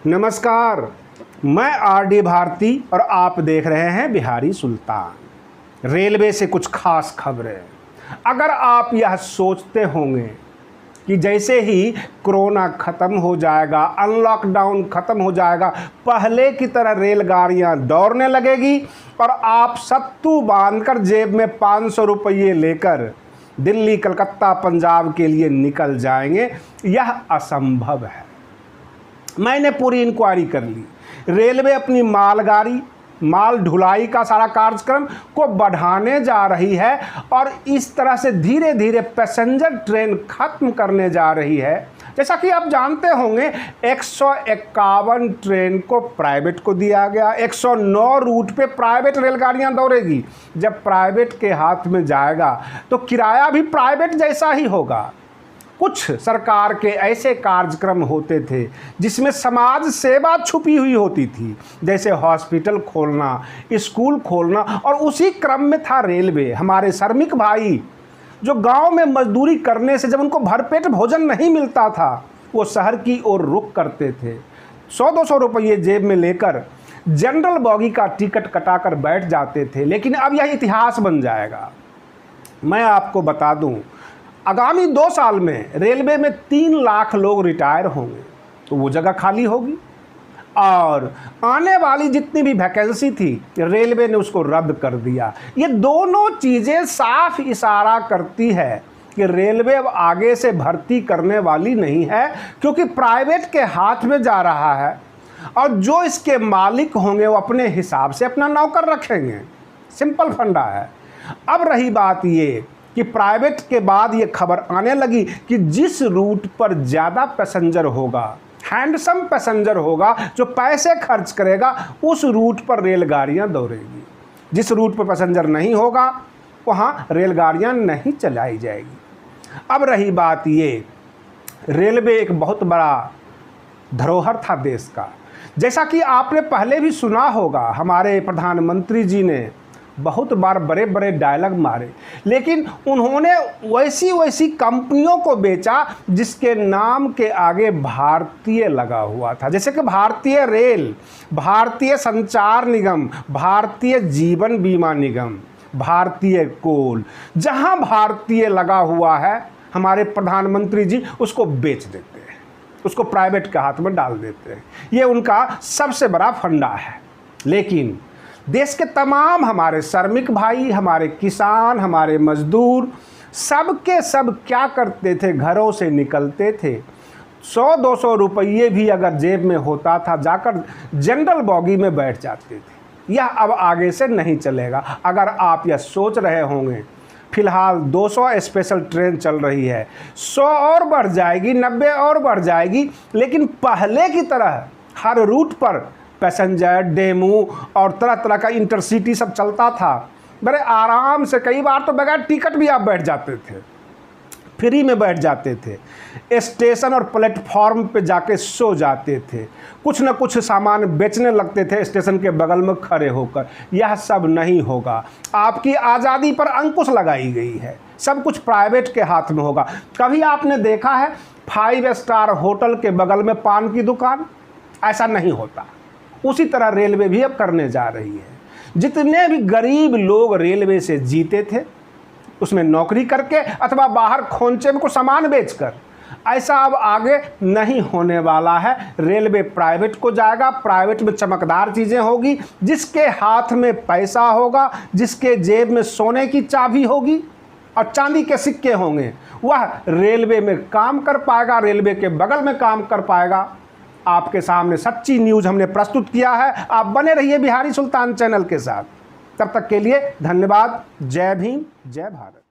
नमस्कार, मैं आरडी भारती और आप देख रहे हैं बिहारी सुल्तान। रेलवे से कुछ खास खबरें। अगर आप यह सोचते होंगे कि जैसे ही कोरोना ख़त्म हो जाएगा, अनलॉकडाउन ख़त्म हो जाएगा, पहले की तरह रेलगाड़ियां दौड़ने लगेगी और आप सत्तू बांधकर जेब में 500 रुपये लेकर दिल्ली, कलकत्ता, पंजाब के लिए निकल जाएंगे, यह असंभव है। मैंने पूरी इंक्वायरी कर ली। रेलवे अपनी मालगाड़ी, माल ढुलाई का सारा कार्यक्रम को बढ़ाने जा रही है और इस तरह से धीरे धीरे पैसेंजर ट्रेन खत्म करने जा रही है। जैसा कि आप जानते होंगे, 151 ट्रेन को प्राइवेट को दिया गया। 109 रूट पे प्राइवेट रेलगाड़ियां दौड़ेगी। जब प्राइवेट के हाथ में जाएगा तो किराया भी प्राइवेट जैसा ही होगा। कुछ सरकार के ऐसे कार्यक्रम होते थे जिसमें समाज सेवा छुपी हुई होती थी, जैसे हॉस्पिटल खोलना, स्कूल खोलना, और उसी क्रम में था रेलवे। हमारे श्रमिक भाई जो गांव में मजदूरी करने से जब उनको भरपेट भोजन नहीं मिलता था, वो शहर की ओर रुख करते थे। 100-200 रुपये जेब में लेकर जनरल बॉगी का टिकट कटाकर बैठ जाते थे। लेकिन अब यह इतिहास बन जाएगा। मैं आपको बता दूं, आगामी 2 साल में रेलवे में 3 लाख लोग रिटायर होंगे, तो वो जगह खाली होगी और आने वाली जितनी भी वैकेंसी थी रेलवे ने उसको रद्द कर दिया। ये दोनों चीज़ें साफ इशारा करती है कि रेलवे अब आगे से भर्ती करने वाली नहीं है, क्योंकि प्राइवेट के हाथ में जा रहा है और जो इसके मालिक होंगे वो अपने हिसाब से अपना नौकर रखेंगे। सिंपल फंडा है। अब रही बात ये कि प्राइवेट के बाद ये खबर आने लगी कि जिस रूट पर ज़्यादा पैसेंजर होगा, हैंडसम पैसेंजर होगा, जो पैसे खर्च करेगा, उस रूट पर रेलगाड़ियां दौड़ेगी। जिस रूट पर पैसेंजर नहीं होगा वहाँ रेलगाड़ियां नहीं चलाई जाएगी। अब रही बात ये, रेलवे एक बहुत बड़ा धरोहर था देश का। जैसा कि आपने पहले भी सुना होगा, हमारे प्रधानमंत्री जी ने बहुत बार बड़े बड़े डायलॉग मारे, लेकिन उन्होंने वैसी कंपनियों को बेचा जिसके नाम के आगे भारतीय लगा हुआ था। जैसे कि भारतीय रेल, भारतीय संचार निगम, भारतीय जीवन बीमा निगम, भारतीय कोल। जहां भारतीय लगा हुआ है, हमारे प्रधानमंत्री जी उसको बेच देते हैं, उसको प्राइवेट के हाथ में डाल देते हैं। ये उनका सबसे बड़ा फंडा है। लेकिन देश के तमाम हमारे श्रमिक भाई, हमारे किसान, हमारे मजदूर, सब के सब क्या करते थे, घरों से निकलते थे। 100-200 रुपये भी अगर जेब में होता था, जाकर जनरल बॉगी में बैठ जाते थे। यह अब आगे से नहीं चलेगा। अगर आप यह सोच रहे होंगे, फिलहाल 200 स्पेशल ट्रेन चल रही है, 100 और बढ़ जाएगी, 90 और बढ़ जाएगी, लेकिन पहले की तरह हर रूट पर पैसेंजर, डेमू और तरह तरह का इंटरसिटी सब चलता था। बड़े आराम से, कई बार तो बगैर टिकट भी आप बैठ जाते थे, फ्री में बैठ जाते थे। स्टेशन और प्लेटफॉर्म पे जाके सो जाते थे, कुछ न कुछ सामान बेचने लगते थे स्टेशन के बगल में खड़े होकर। यह सब नहीं होगा। आपकी आज़ादी पर अंकुश लगाई गई है। सब कुछ प्राइवेट के हाथ में होगा। कभी आपने देखा है 5 स्टार होटल के बगल में पान की दुकान? ऐसा नहीं होता। उसी तरह रेलवे भी अब करने जा रही है। जितने भी गरीब लोग रेलवे से जीते थे, उसमें नौकरी करके अथवा बाहर खोंचे में कुछ सामान बेचकर, ऐसा अब आगे नहीं होने वाला है। रेलवे प्राइवेट को जाएगा। प्राइवेट में चमकदार चीज़ें होगी। जिसके हाथ में पैसा होगा, जिसके जेब में सोने की चाबी होगी और चांदी के सिक्के होंगे, वह रेलवे में काम कर पाएगा, रेलवे के बगल में काम कर पाएगा। आपके सामने सच्ची न्यूज़ हमने प्रस्तुत किया है। आप बने रहिए बिहारी सुल्तान चैनल के साथ। तब तक के लिए धन्यवाद। जय भीम, जय भारत।